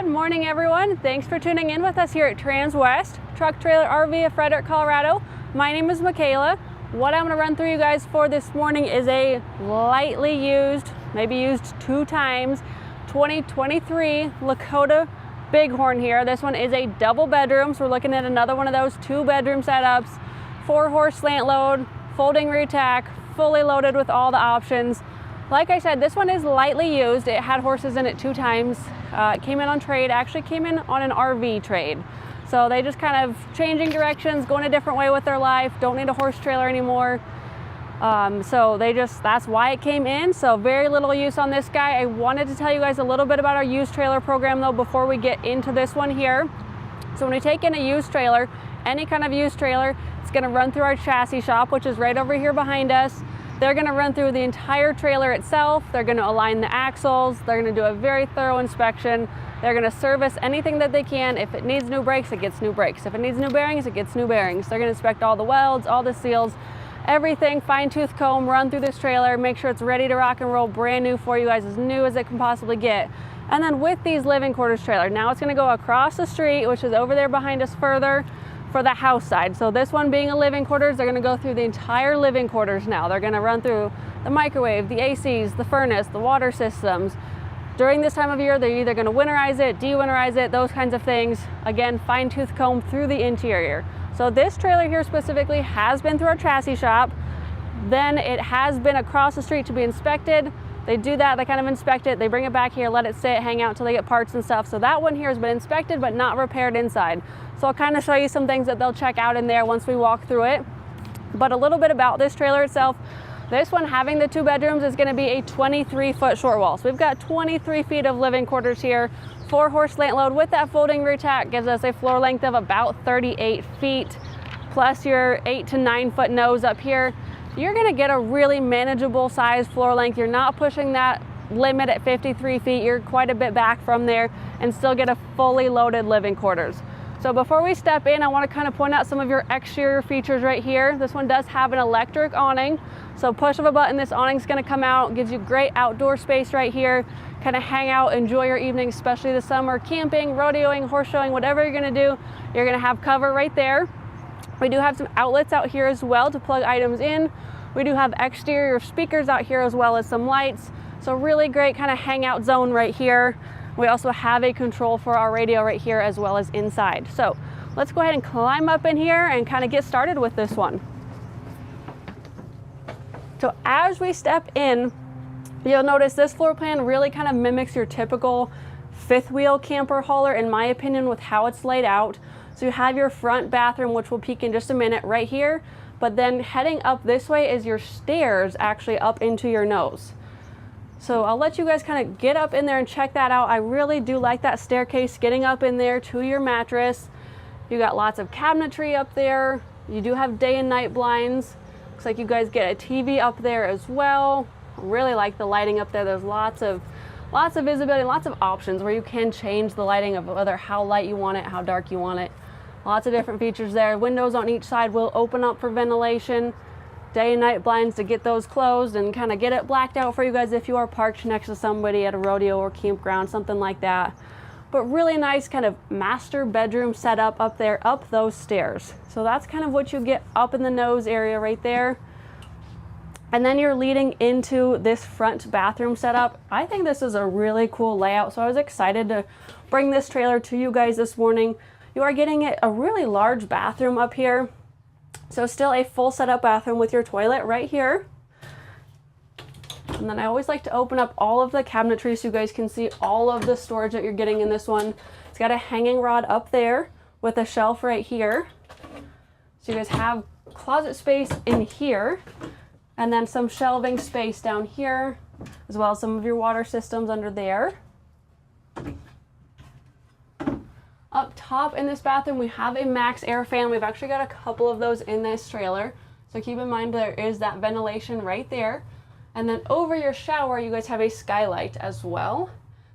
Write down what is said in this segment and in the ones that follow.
Good morning, everyone. Thanks for tuning in with us here at Transwest Truck Trailer RV of Fredrick, Colorado. My name is Michaela. What I'm going to run through you guys for this morning is a lightly used, maybe used 2 times, 2023 Lakota Bighorn here. This one is a double bedroom, so we're looking at another one of those 2-bedroom setups, 4-horse slant load, folding rear tack, fully loaded with all the options. Like I said, this one is lightly used. It had horses in it 2 times. It came in on trade, actually came in on an RV trade. So they just kind of changing directions, going a different way with their life, don't need a horse trailer anymore. So that's why it came in. So very little use on this guy. I wanted to tell you guys a little bit about our used trailer program though before we get into this one here. So when we take in a used trailer, any kind of used trailer, it's gonna run through our chassis shop, which is right over here behind us. They're gonna run through the entire trailer itself. They're gonna align the axles. They're gonna do a very thorough inspection. They're gonna service anything that they can. If it needs new brakes, it gets new brakes. If it needs new bearings, it gets new bearings. They're gonna inspect all the welds, all the seals, everything, fine tooth comb, run through this trailer, make sure it's ready to rock and roll, brand new for you guys, as new as it can possibly get. And then with these living quarters trailer, now it's gonna go across the street, which is over there behind us further, for the house side. So this one being a living quarters, they're gonna go through the entire living quarters now. They're gonna run through the microwave, the ACs, the furnace, the water systems. During this time of year, they're either gonna winterize it, de-winterize it, those kinds of things. Again, fine tooth comb through the interior. So this trailer here specifically has been through our chassis shop. Then it has been across the street to be inspected. They do that, they kind of inspect it, they bring it back here, let it sit, hang out until they get parts and stuff. So that one here has been inspected but not repaired inside. So I'll kind of show you some things that they'll check out in there once we walk through it. But a little bit about this trailer itself. This one, having the 2 bedrooms, is going to be a 23-foot short wall. So we've got 23 feet of living quarters here. 4-horse slant load with that folding rear tack gives us a floor length of about 38 feet, plus your 8 to 9 foot nose up here. You're going to get a really manageable size floor length. You're not pushing that limit at 53 feet. You're quite a bit back from there and still get a fully loaded living quarters. So before we step in, I want to kind of point out some of your exterior features right here. This one does have an electric awning. So push of a button, this awning's going to come out, gives you great outdoor space right here. Kind of hang out, enjoy your evening, especially this summer, camping, rodeoing, horse showing, whatever you're going to do, you're going to have cover right there. We do have some outlets out here as well to plug items in. We do have exterior speakers out here as well as some lights. So really great kind of hangout zone right here. We also have a control for our radio right here as well as inside. So let's go ahead and climb up in here and kind of get started with this one. So as we step in, you'll notice this floor plan really kind of mimics your typical 5th wheel camper hauler, in my opinion, with how it's laid out. So you have your front bathroom, which we'll peek in just a minute right here, but then heading up this way is your stairs actually up into your nose. So I'll let you guys kind of get up in there and check that out. I really do like that staircase getting up in there to your mattress. You got lots of cabinetry up there. You do have day and night blinds. Looks like you guys get a TV up there as well. Really like the lighting up there. There's lots of visibility, lots of options where you can change the lighting of whether how light you want it, how dark you want it. Lots of different features there. Windows on each side will open up for ventilation. Day and night blinds to get those closed and kind of get it blacked out for you guys if you are parked next to somebody at a rodeo or campground, something like that. But really nice kind of master bedroom setup up there, up those stairs. So that's kind of what you get up in the nose area right there. And then you're leading into this front bathroom setup. I think this is a really cool layout, so I was excited to bring this trailer to you guys this morning. You are getting a really large bathroom up here. So still a full setup bathroom with your toilet right here. And then I always like to open up all of the cabinetry so you guys can see all of the storage that you're getting in this one. It's got a hanging rod up there with a shelf right here. So you guys have closet space in here and then some shelving space down here, as well as some of your water systems under there. Up top in this bathroom, we have a max air fan. We've actually got a couple of those in this trailer. So keep in mind there is that ventilation right there. And then over your shower, you guys have a skylight as well.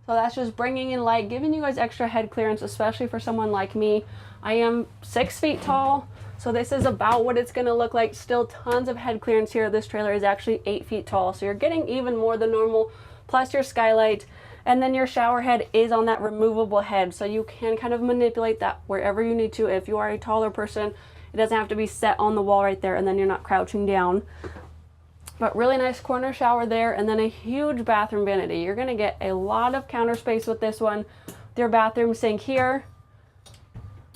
So that's just bringing in light, giving you guys extra head clearance, especially for someone like me. I am 6 feet tall, so this is about what it's gonna look like. Still tons of head clearance here. This trailer is actually 8 feet tall, so you're getting even more than normal, plus your skylight. And then your shower head is on that removable head, so you can kind of manipulate that wherever you need to. If you are a taller person, it doesn't have to be set on the wall right there, and then you're not crouching down. But really nice corner shower there, and then a huge bathroom vanity. You're gonna get a lot of counter space with this one. Your bathroom sink here.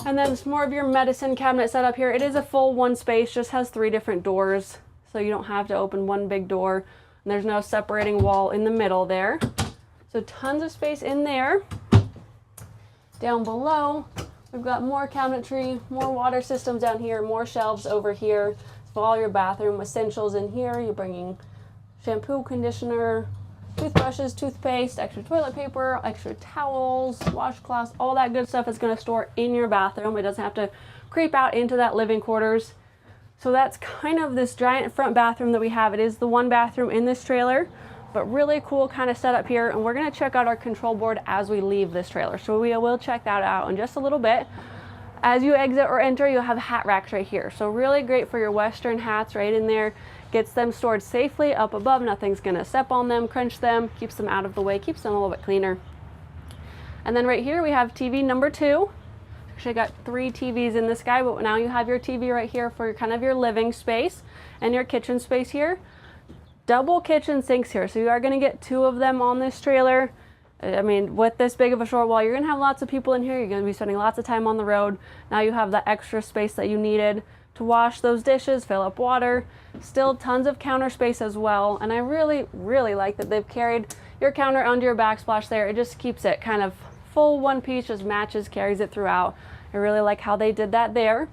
And then some more of your medicine cabinet set up here. It is a full one space, just has 3 different doors, so you don't have to open one big door. And there's no separating wall in the middle there. So tons of space in there. Down below, we've got more cabinetry, more water systems down here, more shelves over here. So all your bathroom essentials in here. You're bringing shampoo, conditioner, toothbrushes, toothpaste, extra toilet paper, extra towels, washcloths, all that good stuff is going to store in your bathroom. It doesn't have to creep out into that living quarters. So that's kind of this giant front bathroom that we have. It is the one bathroom in this trailer, but really cool kind of setup here. And we're going to check out our control board as we leave this trailer. So we will check that out in just a little bit. As you exit or enter, you'll have hat racks right here. So really great for your Western hats right in there. Gets them stored safely up above. Nothing's gonna step on them, crunch them, keeps them out of the way, keeps them a little bit cleaner. And then right here we have TV number 2. Actually got 3 TVs in this guy, but now you have your TV right here for kind of your living space and your kitchen space here. Double kitchen sinks here, so you are gonna get 2 of them on this trailer. I mean, with this big of a short wall, you're gonna have lots of people in here. You're gonna be spending lots of time on the road. Now you have the extra space that you needed to wash those dishes, fill up water. Still tons of counter space as well. And I really, really like that they've carried your counter under your backsplash there. It just keeps it kind of full one piece, just matches, carries it throughout. I really like how they did that there.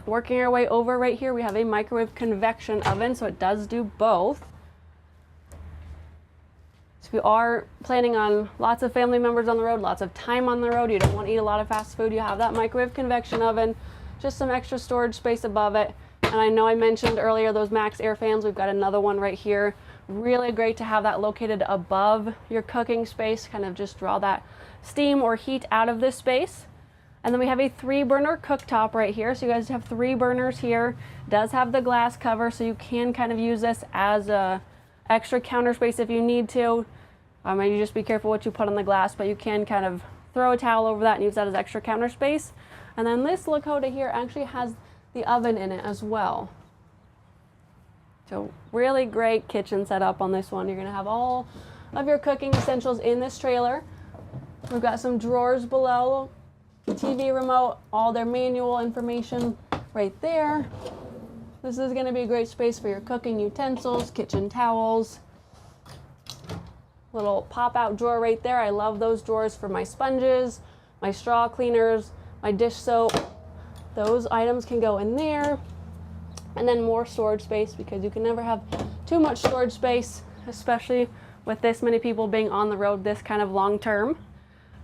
Working our way over right here, we have a microwave convection oven, so it does do both. So if you are planning on lots of family members on the road, lots of time on the road, you don't want to eat a lot of fast food, you have that microwave convection oven, just some extra storage space above it. And I know I mentioned earlier those Max air fans. We've got another one right here. Really great to have that located above your cooking space, kind of just draw that steam or heat out of this space. And then we have a 3-burner cooktop right here. So you guys have 3 burners here. It does have the glass cover, so you can kind of use this as a extra counter space if you need to. Maybe just be careful what you put on the glass, but you can kind of throw a towel over that and use that as extra counter space. And then this Lakota here actually has the oven in it as well. So really great kitchen setup on this one. You're gonna have all of your cooking essentials in this trailer. We've got some drawers below, TV remote, all their manual information right there. This is gonna be a great space for your cooking utensils, kitchen towels. Little pop-out drawer right there. I love those drawers for my sponges, my straw cleaners, my dish soap. Those items can go in there. And then more storage space, because you can never have too much storage space, especially with this many people being on the road this kind of long term.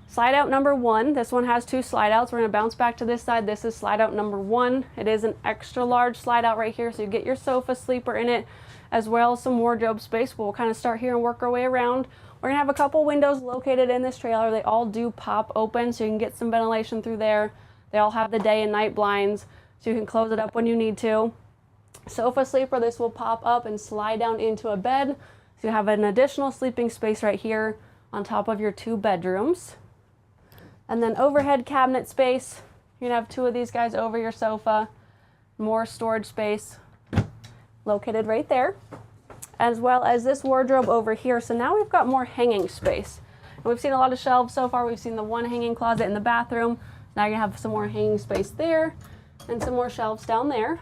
Slide out number 1. This one has 2 slide outs. We're going to bounce back to this side. This is slide out number 1. It is an extra large slide out right here, so you get your sofa sleeper in it, as well as some wardrobe space. We'll kind of start here and work our way around. We're going to have a couple windows located in this trailer. They all do pop open, so you can get some ventilation through there. They all have the day and night blinds, so you can close it up when you need to. Sofa sleeper, this will pop up and slide down into a bed. So you have an additional sleeping space right here on top of your 2 bedrooms. And then overhead cabinet space. You're gonna have 2 of these guys over your sofa. More storage space located right there, as well as this wardrobe over here. So now we've got more hanging space. And we've seen a lot of shelves so far. We've seen the 1 hanging closet in the bathroom. Now you're gonna have some more hanging space there and some more shelves down there.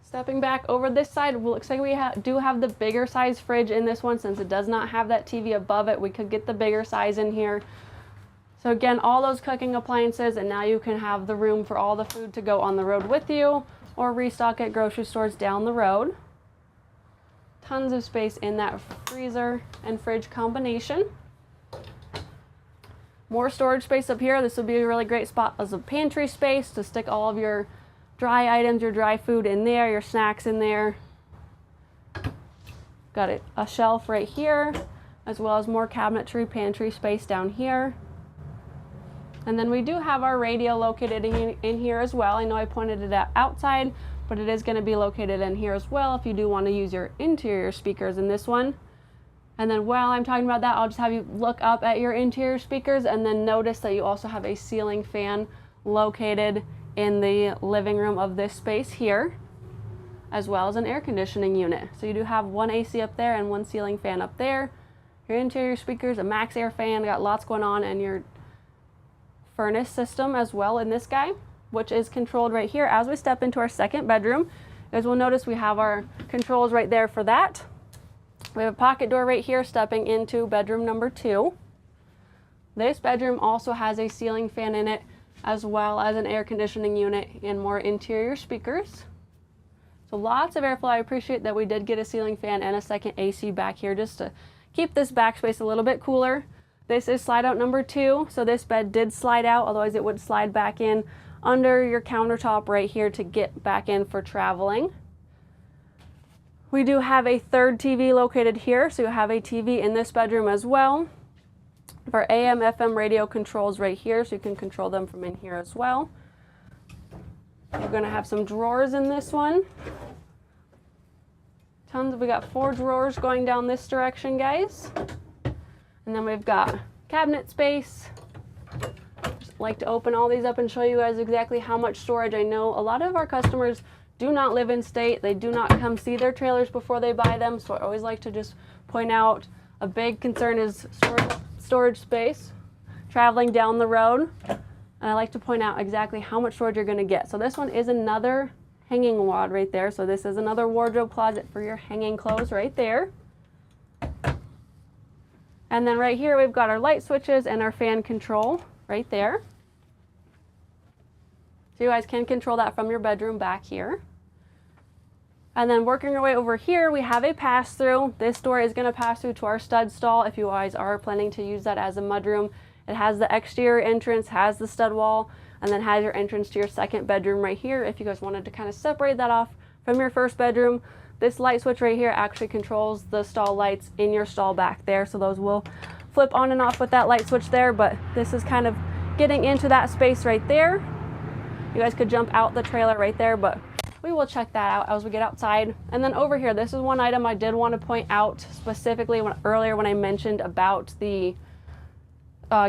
Stepping back over this side, it looks like we do have the bigger size fridge in this one. Since it does not have that TV above it, we could get the bigger size in here. So again, all those cooking appliances, and now you can have the room for all the food to go on the road with you or restock at grocery stores down the road. Tons of space in that freezer and fridge combination. More storage space up here. This would be a really great spot as a pantry space to stick all of your dry items, your dry food in there, your snacks in there. Got a shelf right here, as well as more cabinetry, pantry space down here. And then we do have our radio located in here as well. I know I pointed it out outside, but it is going to be located in here as well if you do want to use your interior speakers in this one. And then while I'm talking about that, I'll just have you look up at your interior speakers and then notice that you also have a ceiling fan located in the living room of this space here, as well as an air conditioning unit. So you do have one AC up there and one ceiling fan up there. Your interior speakers, a max air fan, got lots going on, and your furnace system as well in this guy, which is controlled right here. As we step into our second bedroom, as we'll notice, we have our controls right there for that. We have a pocket door right here stepping into bedroom number 2. This bedroom also has a ceiling fan in it, as well as an air conditioning unit and more interior speakers. So lots of airflow. I appreciate that we did get a ceiling fan and a second AC back here just to keep this backspace a little bit cooler. This is slide out number 2, so this bed did slide out, otherwise it would slide back in under your countertop right here to get back in for traveling. We do have a third TV located here, so you have a TV in this bedroom as well. Our AM, FM radio controls right here, so you can control them from in here as well. We're going to have some drawers in this one. We got 4 drawers going down this direction, guys. And then we've got cabinet space. Just like to open all these up and show you guys exactly how much storage. I know a lot of our customers do not live in state. They do not come see their trailers before they buy them. So I always like to just point out a big concern is storage space traveling down the road. And I like to point out exactly how much storage you're going to get. So this one is another hanging wad right there. So this is another wardrobe closet for your hanging clothes right there. And then right here we've got our light switches and our fan control right there. So you guys can control that from your bedroom back here. And then working our way over here, we have a pass-through. This door is going to pass through to our stud stall if you guys are planning to use that as a mudroom. It has the exterior entrance, has the stud wall, and then has your entrance to your second bedroom right here. If you guys wanted to kind of separate that off from your first bedroom, this light switch right here actually controls the stall lights in your stall back there. So those will flip on and off with that light switch there, but this is kind of getting into that space right there. You guys could jump out the trailer right there, but we will check that out as we get outside. And then over here, this is one item I did want to point out specifically earlier when I mentioned about the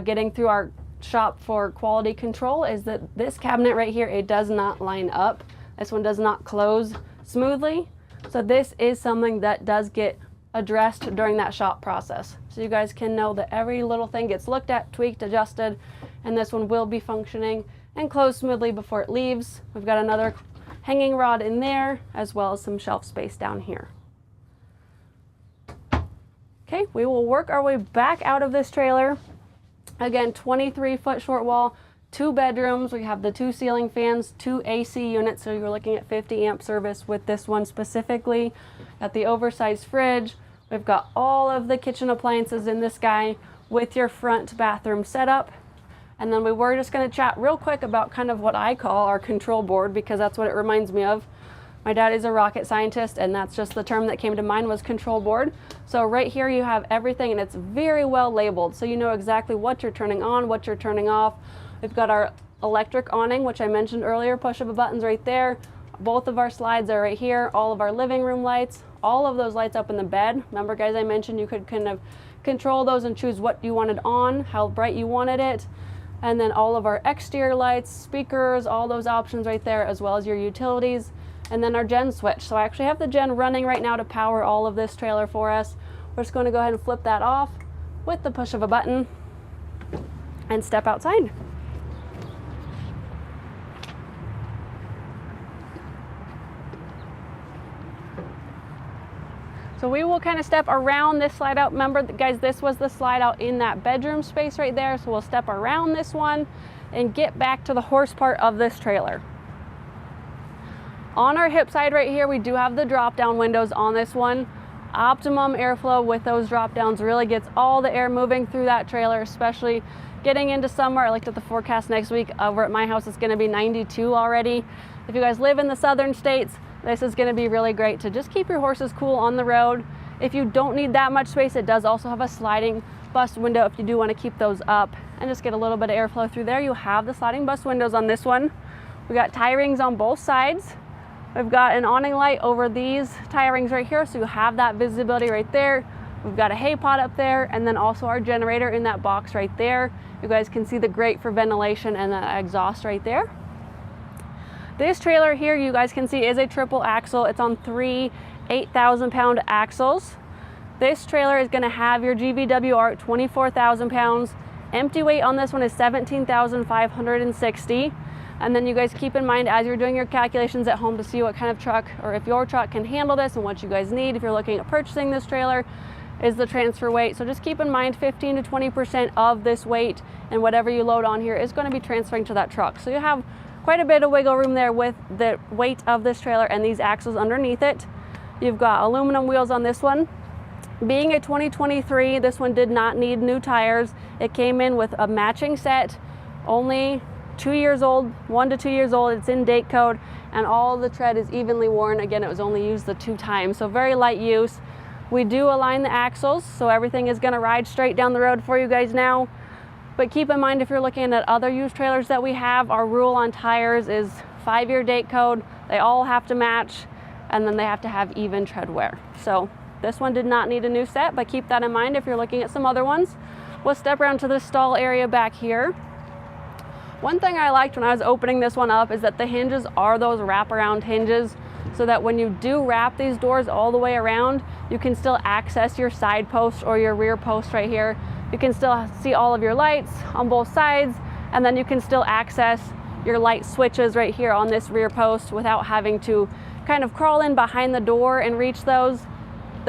getting through our shop for quality control, is that this cabinet right here, it does not line up. This one does not close smoothly. So this is something that does get addressed during that shop process. So you guys can know that every little thing gets looked at, tweaked, adjusted, and this one will be functioning and close smoothly before it leaves. We've got another hanging rod in there, as well as some shelf space down here. Okay, we will work our way back out of this trailer. Again, 23-foot short wall, 2 bedrooms. We have the 2 ceiling fans, 2 AC units, so you're looking at 50 amp service with this one specifically. Got the oversized fridge. We've got all of the kitchen appliances in this guy with your front bathroom setup. And then we were just going to chat real quick about kind of what I call our control board, because that's what it reminds me of. My dad is a rocket scientist, and that's just the term that came to mind was control board. So right here you have everything, and it's very well labeled, so you know exactly what you're turning on, what you're turning off. We've got our electric awning, which I mentioned earlier, push of a buttons right there. Both of our slides are right here. All of our living room lights, all of those lights up in the bed. Remember, guys, I mentioned you could kind of control those and choose what you wanted on, how bright you wanted it. And then all of our exterior lights, speakers, all those options right there, as well as your utilities. And then our gen switch. So I actually have the gen running right now to power all of this trailer for us. We're just going to go ahead and flip that off with the push of a button and step outside. So we will kind of step around this slide out. Remember, guys, this was the slide out in that bedroom space right there. So we'll step around this one and get back to the horse part of this trailer. On our hip side right here, we do have the drop down windows on this one. Optimum airflow with those drop downs really gets all the air moving through that trailer, especially getting into summer. I looked at the forecast next week. Over at my house, it's going to be 92 already. If you guys live in the southern states, this is going to be really great to just keep your horses cool on the road. If you don't need that much space, it does also have a sliding bus window if you do want to keep those up and just get a little bit of airflow through there. You have the sliding bus windows on this one. We got tie rings on both sides. We've got an awning light over these tie rings right here, so you have that visibility right there. We've got a hay pot up there, and then also our generator in that box right there. You guys can see the grate for ventilation and the exhaust right there. This trailer here, you guys can see, is a triple axle. It's on 3 8,000-pound axles. This trailer is going to have your GVWR at 24,000 pounds. Empty weight on this one is 17,560. And then you guys keep in mind as you're doing your calculations at home to see what kind of truck, or if your truck can handle this and what you guys need if you're looking at purchasing this trailer, is the transfer weight. So just keep in mind 15 to 20% of this weight and whatever you load on here is going to be transferring to that truck. So you have quite a bit of wiggle room there with the weight of this trailer and these axles underneath it. You've got aluminum wheels on this one. Being a 2023, this one did not need new tires. It came in with a matching set, only 2 years old, 1 to 2 years old. It's in date code, and all the tread is evenly worn. Again, it was only used the 2 times, so very light use. We do align the axles, so everything is going to ride straight down the road for you guys now. But keep in mind, if you're looking at other used trailers that we have, our rule on tires is 5-year date code. They all have to match, and then they have to have even tread wear. So this one did not need a new set, but keep that in mind if you're looking at some other ones. We'll step around to the stall area back here. One thing I liked when I was opening this one up is that the hinges are those wraparound hinges, so that when you do wrap these doors all the way around, you can still access your side post or your rear post right here. You can still see all of your lights on both sides, and then you can still access your light switches right here on this rear post without having to kind of crawl in behind the door and reach those.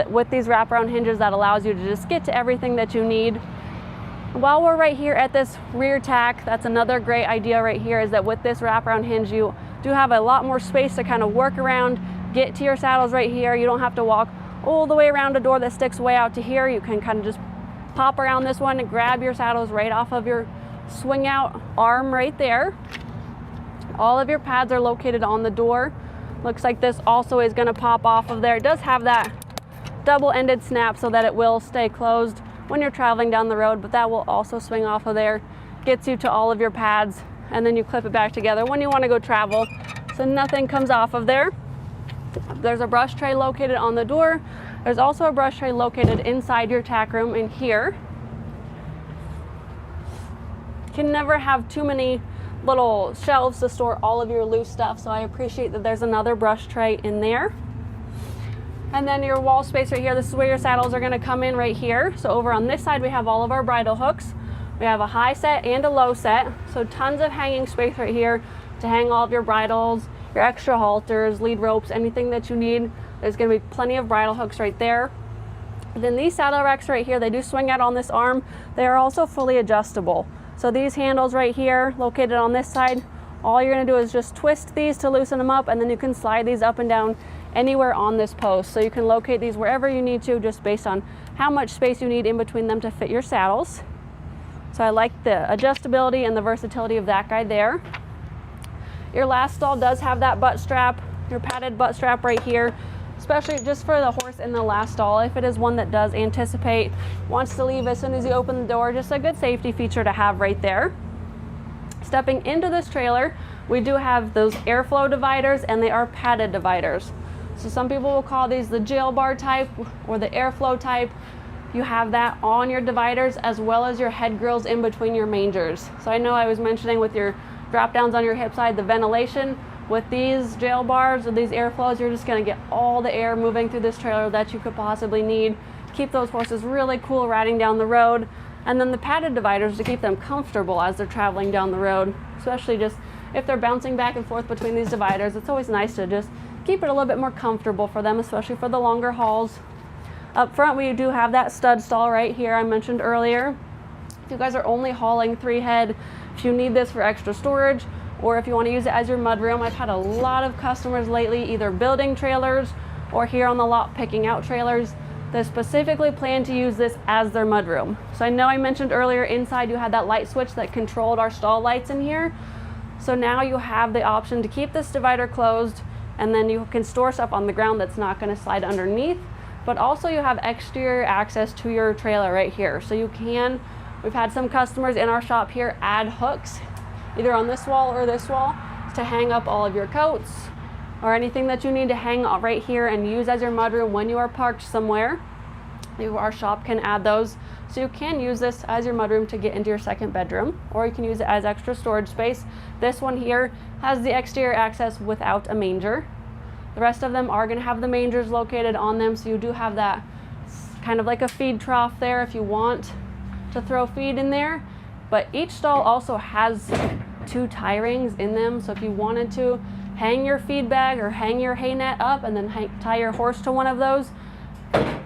With these wraparound hinges, that allows you to just get to everything that you need. While we're right here at this rear tack, that's another great idea right here, is that with this wraparound hinge, you do have a lot more space to kind of work around, get to your saddles right here. You don't have to walk all the way around a door that sticks way out to here. You can kind of just pop around this one and grab your saddles right off of your swing out arm right there. All of your pads are located on the door. Looks like this also is going to pop off of there. It does have that double-ended snap so that it will stay closed when you're traveling down the road, but that will also swing off of there, gets you to all of your pads, and then you clip it back together when you want to go travel, so nothing comes off of there. There's a brush tray located on the door. There's also a brush tray located inside your tack room in here. You can never have too many little shelves to store all of your loose stuff, so I appreciate that there's another brush tray in there. And then your wall space right here, this is where your saddles are going to come in right here. So over on this side, we have all of our bridle hooks. We have a high set and a low set, so tons of hanging space right here to hang all of your bridles, your extra halters, lead ropes, anything that you need. There's going to be plenty of bridle hooks right there. Then these saddle racks right here, they do swing out on this arm. They are also fully adjustable. So these handles right here, located on this side, all you're going to do is just twist these to loosen them up, and then you can slide these up and down anywhere on this post. So you can locate these wherever you need to, just based on how much space you need in between them to fit your saddles. So I like the adjustability and the versatility of that guy there. Your last stall does have that butt strap, your padded butt strap right here, especially just for the horse in the last stall. If it is one that does anticipate, wants to leave as soon as you open the door, just a good safety feature to have right there. Stepping into this trailer, we do have those airflow dividers, and they are padded dividers. So some people will call these the jail bar type or the airflow type. You have that on your dividers as well as your head grills in between your mangers. So I know I was mentioning with your drop downs on your hip side, the ventilation. With these jail bars or these airflows, you're just going to get all the air moving through this trailer that you could possibly need. Keep those horses really cool riding down the road. And then the padded dividers to keep them comfortable as they're traveling down the road, especially just if they're bouncing back and forth between these dividers. It's always nice to just keep it a little bit more comfortable for them, especially for the longer hauls. Up front, we do have that stud stall right here I mentioned earlier. If you guys are only hauling 3 head, if you need this for extra storage, or if you want to use it as your mudroom, I've had a lot of customers lately, either building trailers or here on the lot picking out trailers, that specifically plan to use this as their mudroom. So I know I mentioned earlier inside you had that light switch that controlled our stall lights in here. So now you have the option to keep this divider closed, and then you can store stuff on the ground that's not going to slide underneath, but also you have exterior access to your trailer right here. So you can, we've had some customers in our shop here add hooks either on this wall or this wall to hang up all of your coats, or anything that you need to hang right here and use as your mudroom when you are parked somewhere, our shop can add those. So you can use this as your mudroom to get into your second bedroom, or you can use it as extra storage space. This one here has the exterior access without a manger. The rest of them are going to have the mangers located on them, so you do have that kind of like a feed trough there if you want to throw feed in there. But each stall also has 2 tie rings in them, so if you wanted to hang your feed bag or hang your hay net up and then tie your horse to one of those,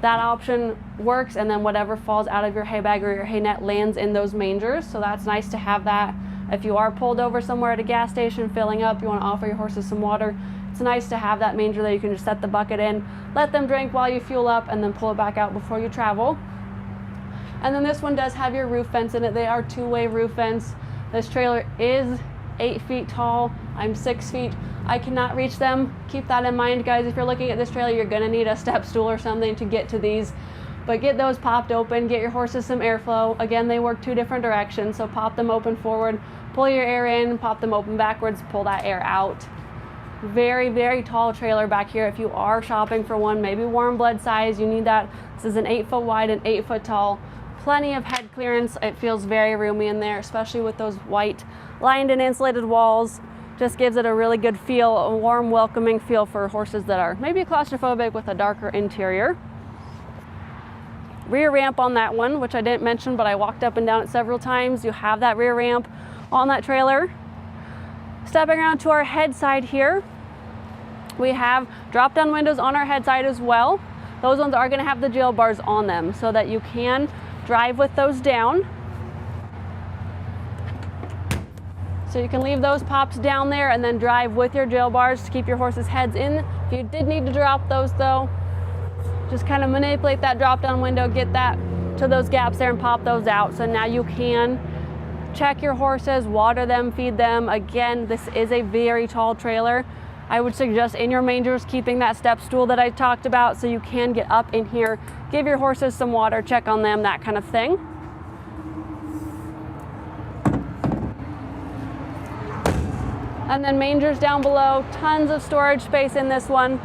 that option works, and then whatever falls out of your hay bag or your hay net lands in those mangers. So that's nice to have that. If you are pulled over somewhere at a gas station filling up, you want to offer your horses some water, it's nice to have that manger that you can just set the bucket in, let them drink while you fuel up, and then pull it back out before you travel. And then this one does have your roof vents in it. They are 2-way roof vents. This trailer is 8 feet tall. I'm 6 feet. I cannot reach them. Keep that in mind, guys. If you're looking at this trailer, you're gonna need a step stool or something to get to these. But get those popped open, get your horses some airflow. Again, they work 2 different directions, so pop them open forward, pull your air in, pop them open backwards, pull that air out. Very, very tall trailer back here. If you are shopping for one, maybe warm blood size, you need that. This is an 8 foot wide and 8 foot tall. Plenty of head clearance. It feels very roomy in there, especially with those white lined and insulated walls. Just gives it a really good feel, a warm, welcoming feel for horses that are maybe claustrophobic with a darker interior. Rear ramp on that one, which I didn't mention, but I walked up and down it several times. You have that rear ramp on that trailer. Stepping around to our head side here, we have drop down windows on our head side as well. Those ones are going to have the jail bars on them so that you can drive with those down. So you can leave those pops down there and then drive with your jail bars to keep your horses' heads in. If you did need to drop those though, just kind of manipulate that drop down window, get that to those gaps there and pop those out. So now you can check your horses, water them, feed them. Again, this is a very tall trailer. I would suggest in your mangers keeping that step stool that I talked about so you can get up in here, give your horses some water, check on them, that kind of thing. And then mangers down below, tons of storage space in this one.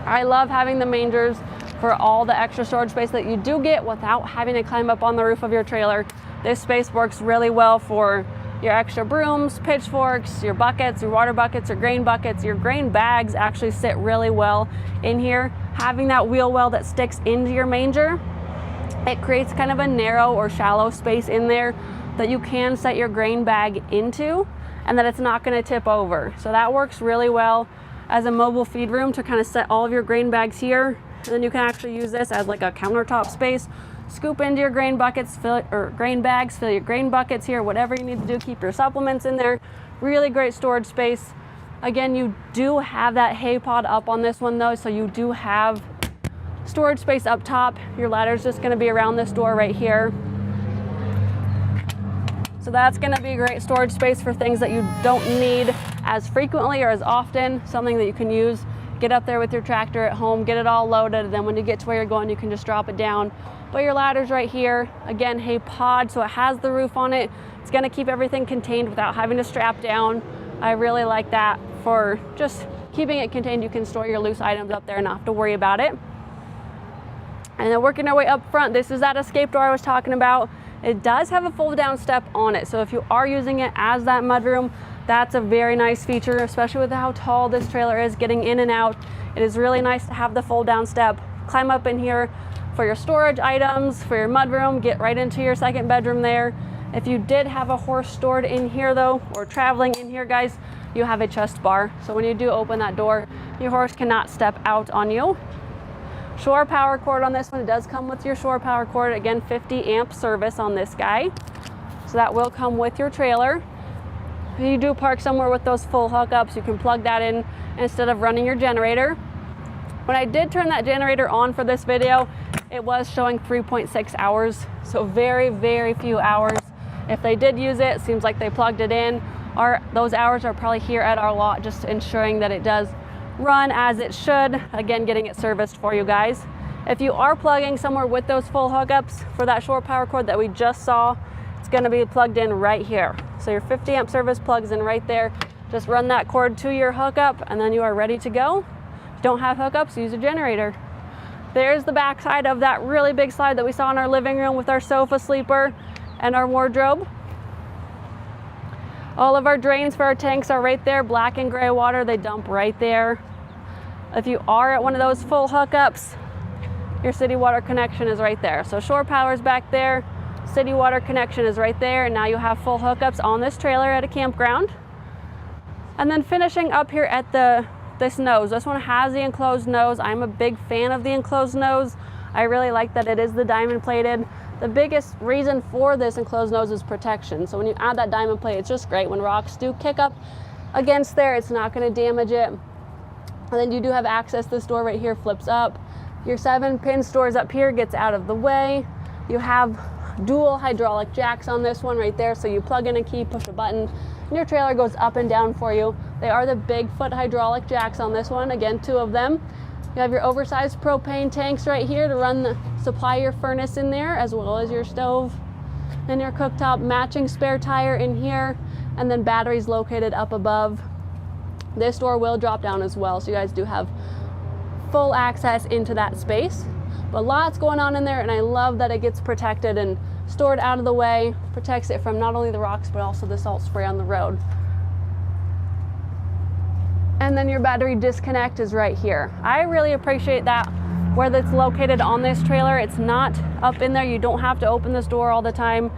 I love having the mangers for all the extra storage space that you do get without having to climb up on the roof of your trailer. This space works really well for your extra brooms, pitchforks, your buckets, your water buckets, your grain buckets. Your grain bags actually sit really well in here. Having that wheel well that sticks into your manger, it creates kind of a narrow or shallow space in there that you can set your grain bag into, and that it's not going to tip over. So that works really well as a mobile feed room to kind of set all of your grain bags here. And then you can actually use this as like a countertop space. Scoop into your grain buckets, grain bags, fill your grain buckets here, whatever you need to do, keep your supplements in there. Really great storage space. Again, you do have that hay pod up on this one though, so you do have storage space up top. Your ladder is just going to be around this door right here. So that's going to be a great storage space for things that you don't need as frequently or as often, something that you can use. Get up there with your tractor at home, get it all loaded, and then when you get to where you're going, you can just drop it down. But your ladder's right here. Again, hay pod, so it has the roof on it. It's going to keep everything contained without having to strap down. I really like that for just keeping it contained. You can store your loose items up there and not have to worry about it. And then working our way up front, this is that escape door I was talking about. It does have a fold down step on it, so if you are using it as that mudroom, that's a very nice feature, especially with how tall this trailer is getting in and out. It is really nice to have the fold down step. Climb up in here for your storage items, for your mudroom, get right into your second bedroom there. If you did have a horse stored in here though, or traveling in here, guys, you have a chest bar. So when you do open that door, your horse cannot step out on you. Shore power cord on this one. It does come with your shore power cord. Again, 50 amp service on this guy. So that will come with your trailer. If you do park somewhere with those full hookups, you can plug that in instead of running your generator. When I did turn that generator on for this video, it was showing 3.6 hours. So very, very few hours. If they did use it, seems like they plugged it in. Those hours are probably here at our lot, just ensuring that it does run as it should. Again, getting it serviced for you guys. If you are plugging somewhere with those full hookups for that shore power cord that we just saw, it's going to be plugged in right here. So your 50 amp service plugs in right there. Just run that cord to your hookup and then you are ready to go. If you don't have hookups, use a generator. There's the back side of that really big slide that we saw in our living room with our sofa sleeper and our wardrobe. All of our drains for our tanks are right there, black and gray water, they dump right there. If you are at one of those full hookups, your city water connection is right there. So shore power is back there, city water connection is right there, and now you have full hookups on this trailer at a campground. And then finishing up here at this nose. This one has the enclosed nose. I'm a big fan of the enclosed nose. I really like that it is the diamond plated. The biggest reason for this enclosed nose is protection. So when you add that diamond plate, it's just great. When rocks do kick up against there, it's not going to damage it. And then you do have access. This door right here flips up. Your 7-pin stores up here gets out of the way. You have dual hydraulic jacks on this one right there. So you plug in a key, push a button, and your trailer goes up and down for you. They are the Bigfoot hydraulic jacks on this one. Again, 2 of them. You have your oversized propane tanks right here to supply your furnace in there, as well as your stove and your cooktop, matching spare tire in here, and then batteries located up above. This door will drop down as well, so you guys do have full access into that space. But lots going on in there, and I love that it gets protected and stored out of the way, protects it from not only the rocks, but also the salt spray on the road. And then your battery disconnect is right here. I really appreciate that where that's located on this trailer. It's not up in there. You don't have to open this door all the time.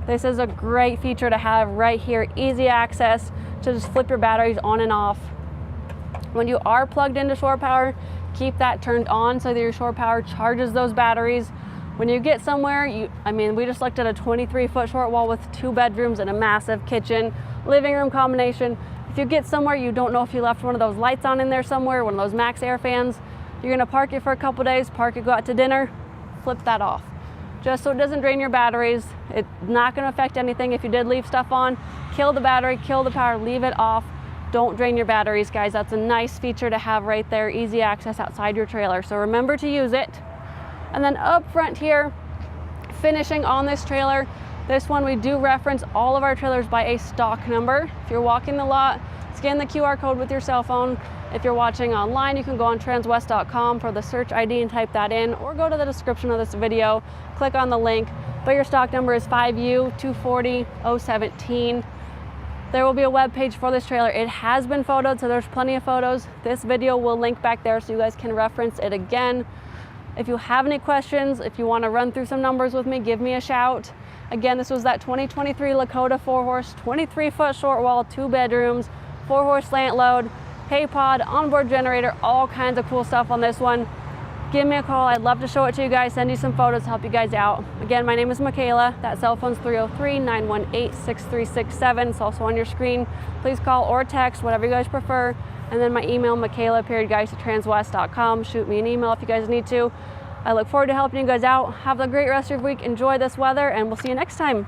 This is a great feature to have right here. Easy access to just flip your batteries on and off. When you are plugged into shore power, keep that turned on so that your shore power charges those batteries. When you get somewhere, we just looked at a 23-foot short wall with 2 bedrooms and a massive kitchen, living room combination. If you get somewhere, you don't know if you left one of those lights on in there somewhere, one of those max air fans, you're gonna park it for a couple days, park it, go out to dinner, flip that off. Just so it doesn't drain your batteries. It's not gonna affect anything if you did leave stuff on. Kill the battery, kill the power, leave it off. Don't drain your batteries, guys. That's a nice feature to have right there. Easy access outside your trailer. So remember to use it. And then up front here, finishing on this trailer, this one we do reference all of our trailers by a stock number. If you're walking the lot, scan the QR code with your cell phone. If you're watching online, you can go on transwest.com for the search ID and type that in, or go to the description of this video, click on the link. But your stock number is 5U240017. There will be a web page for this trailer. It has been photoed, so there's plenty of photos. This video will link back there so you guys can reference it again. If you have any questions, if you want to run through some numbers with me, give me a shout. Again, this was that 2023 Lakota 4-horse, 23-foot short wall, 2 bedrooms, 4-horse slant load, hay pod, onboard generator, all kinds of cool stuff on this one. Give me a call. I'd love to show it to you guys, send you some photos to help you guys out. Again, my name is Michaela. That cell phone's 303-918-6367. It's also on your screen. Please call or text, whatever you guys prefer. And then my email, michaela.guys@transwest.com. Shoot me an email if you guys need to. I look forward to helping you guys out. Have a great rest of your week. Enjoy this weather, and we'll see you next time.